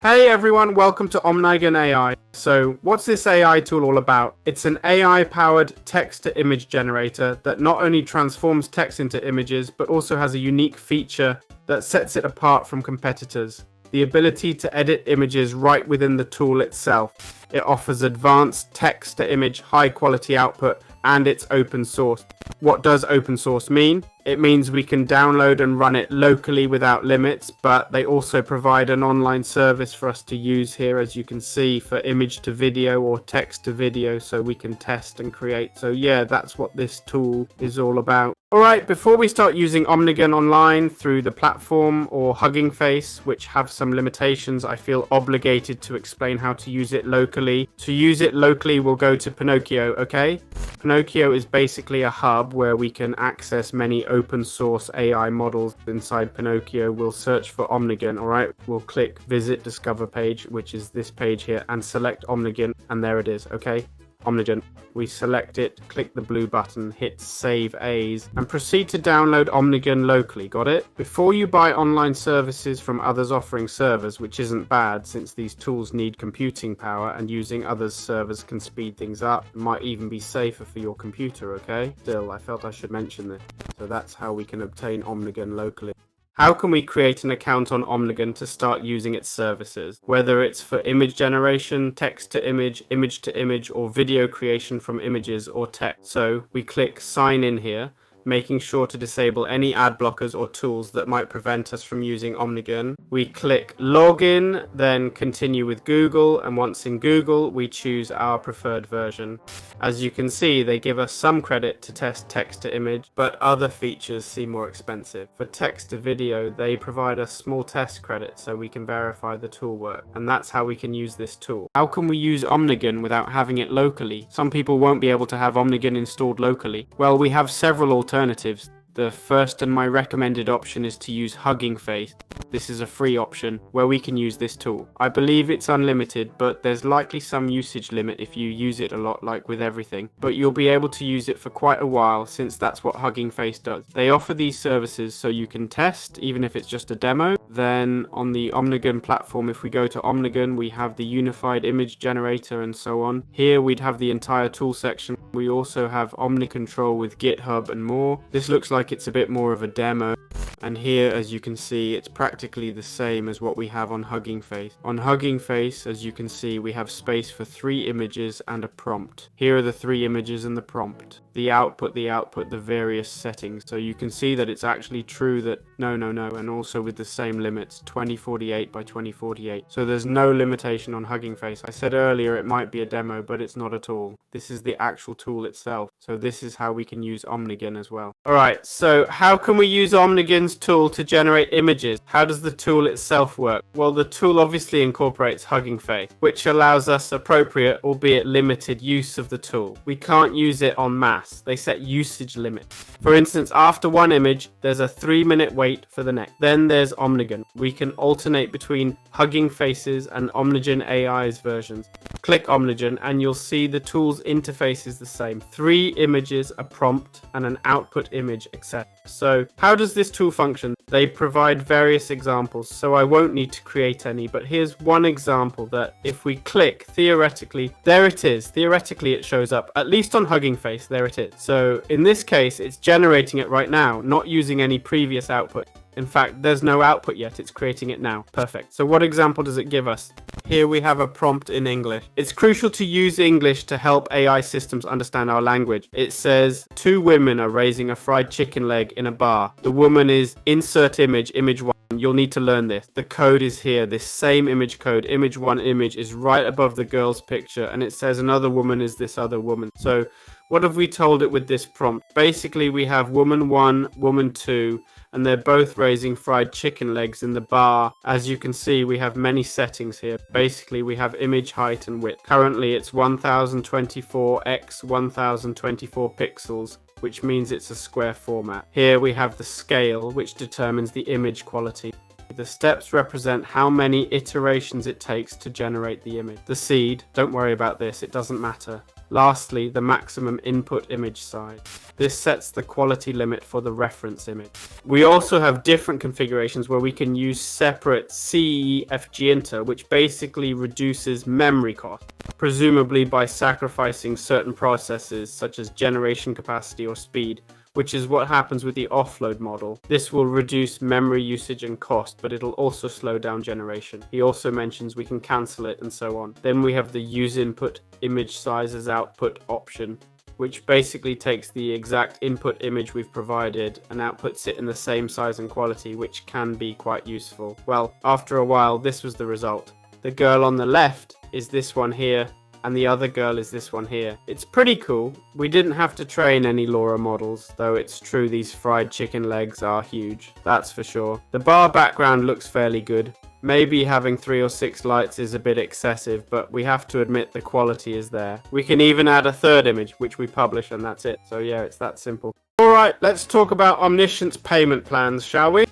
Hey everyone, welcome to Omnigen AI. So what's this AI tool all about? It's an AI-powered text-to-image generator that not only transforms text into images, but also has a unique feature that sets it apart from competitors: the ability to edit images right within the tool itself. It offers advanced text-to-image high-quality output, and it's open source. What does open source mean? It means we can download and run it locally without limits, but they also provide an online service for us to use here, as you can see, for image to video or text to video, so we can test and create. So yeah, that's what this tool is all about. Alright, before we start using Omnigen online through the platform or Hugging Face, which have some limitations, I feel obligated to explain how to use it locally. To use it locally, we'll go to Pinocchio, okay? Pinocchio is basically a hub where we can access many open source AI models. Inside Pinocchio, we'll search for Omnigen, alright? We'll click Visit Discover page, which is this page here, and select Omnigen, and there it is, okay? Omnigen. We select it, click the blue button, hit Save As, and proceed to download Omnigen locally. Got it? Before you buy online services from others offering servers, which isn't bad since these tools need computing power and using others' servers can speed things up, it might even be safer for your computer, okay? Still, I felt I should mention this. So that's how we can obtain Omnigen locally. How can we create an account on Omnigen to start using its services? Whether it's for image generation, text to image, or video creation from images or text. So we click Sign In here, making sure to disable any ad blockers or tools that might prevent us from using Omnigen. We click Login, then continue with Google, and once in Google, we choose our preferred version. As you can see, they give us some credit to test text to image, but other features seem more expensive. For text to video, they provide us small test credits so we can verify the tool work, and that's how we can use this tool. How can we use Omnigen without having it locally? Some people won't be able to have Omnigen installed locally. Well, we have several alternatives. The first and my recommended option is to use Hugging Face. This is a free option where we can use this tool. I believe it's unlimited, but there's likely some usage limit if you use it a lot, like with everything. But you'll be able to use it for quite a while, since that's what Hugging Face does. They offer these services so you can test, even if it's just a demo. Then on the Omnigen platform, if we go to Omnigen, we have the unified image generator and so on. Here we'd have the entire tool section. We also have OmniControl with GitHub and more. This looks like it's a bit more of a demo. And here, as you can see, it's practically the same as what we have on Hugging Face. On Hugging Face, as you can see, we have space for 3 images and a prompt. Here are the 3 images and the prompt. The output, the various settings. So you can see that it's actually true that no, and also with the same limits, 2048 by 2048. So there's no limitation on Hugging Face. I said earlier it might be a demo, but it's not at all. This is the actual tool itself. So this is how we can use Omnigen as well. Alright, so how can we use Omnigen's tool to generate images? How does the tool itself work? Well, the tool obviously incorporates Hugging Face, which allows us appropriate, albeit limited, use of the tool. We can't use it en masse. They set usage limits. For instance, after one image, there's a 3-minute wait for the next. Then there's Omnigen. We can alternate between Hugging Faces and Omnigen AI's versions. Click Omnigen and you'll see the tool's interface is the same. 3 images, a prompt, and an output image, etc. So how does this tool function? They provide various examples, so I won't need to create any, but here's one example that if we click, theoretically, there it is. Theoretically, it shows up, at least on Hugging Face, there it is. So in this case, it's generating it right now, not using any previous output. In fact, there's no output yet, it's creating it now. Perfect. So what example does it give us? Here we have a prompt in English. It's crucial to use English to help AI systems understand our language. It says, 2 women are raising a fried chicken leg in a bar. The woman is insert image, image 1. You'll need to learn this. The code is here, this same image code. Image 1 image is right above the girl's picture, and it says another woman is this other woman. So what have we told it with this prompt? Basically, we have woman 1, woman 2, and they're both raising fried chicken legs in the bar. As you can see, we have many settings here. Basically, we have image height and width. Currently, it's 1024 x 1024 pixels, which means it's a square format. Here we have the scale, which determines the image quality. The steps represent how many iterations it takes to generate the image. The seed, don't worry about this, it doesn't matter. Lastly, the maximum input image size. This sets the quality limit for the reference image. We also have different configurations where we can use separate CEFG which basically reduces memory cost, presumably by sacrificing certain processes such as generation capacity or speed, which is what happens with the offload model. This will reduce memory usage and cost, but it'll also slow down generation. He also mentions we can cancel it and so on. Then we have the use input image size as output option, which basically takes the exact input image we've provided and outputs it in the same size and quality, which can be quite useful. Well, after a while, this was the result. The girl on the left is this one here, and the other girl is this one here. It's pretty cool. We didn't have to train any LoRa models, though it's true these fried chicken legs are huge, that's for sure. The bar background looks fairly good. Maybe having 3 or 6 lights is a bit excessive, but we have to admit the quality is there. We can even add a third image, which we publish, and that's it. So yeah, it's that simple. Alright, let's talk about Omniscient's payment plans, shall we?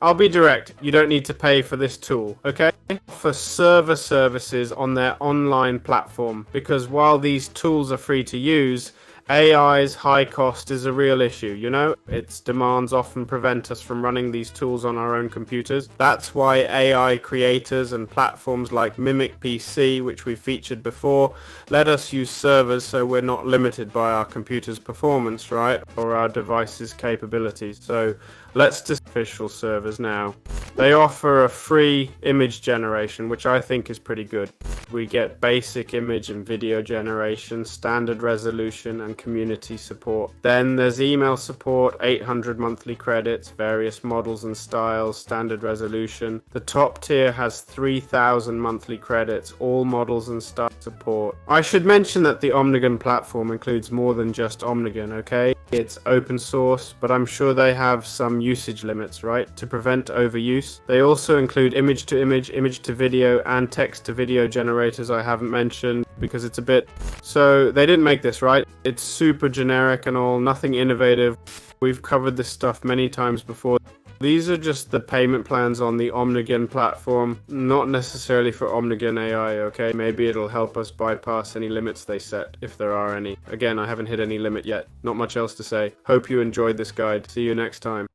I'll be direct, you don't need to pay for this tool, okay? For server services on their online platform, because while these tools are free to use, AI's high cost is a real issue, you know? Its demands often prevent us from running these tools on our own computers. That's why AI creators and platforms like Mimic PC, which we featured before, let us use servers so we're not limited by our computer's performance, right? Or our device's capabilities. So let's discuss official servers now. They offer a free image generation, which I think is pretty good. We get basic image and video generation, standard resolution, and community support. Then there's email support, 800 monthly credits, various models and styles, standard resolution. The top tier has 3,000 monthly credits, all models and style support. I should mention that the Omnigen platform includes more than just Omnigen, okay? It's open source, but I'm sure they have some usage limits, right? To prevent overuse. They also include image to image, image to video, and text to video generators I haven't mentioned because it's a bit... So they didn't make this, right? It's super generic and all, nothing innovative. We've covered this stuff many times before. These are just the payment plans on the Omnigen platform, not necessarily for Omnigen AI, okay? Maybe it'll help us bypass any limits they set, if there are any. Again, I haven't hit any limit yet. Not much else to say. Hope you enjoyed this guide. See you next time.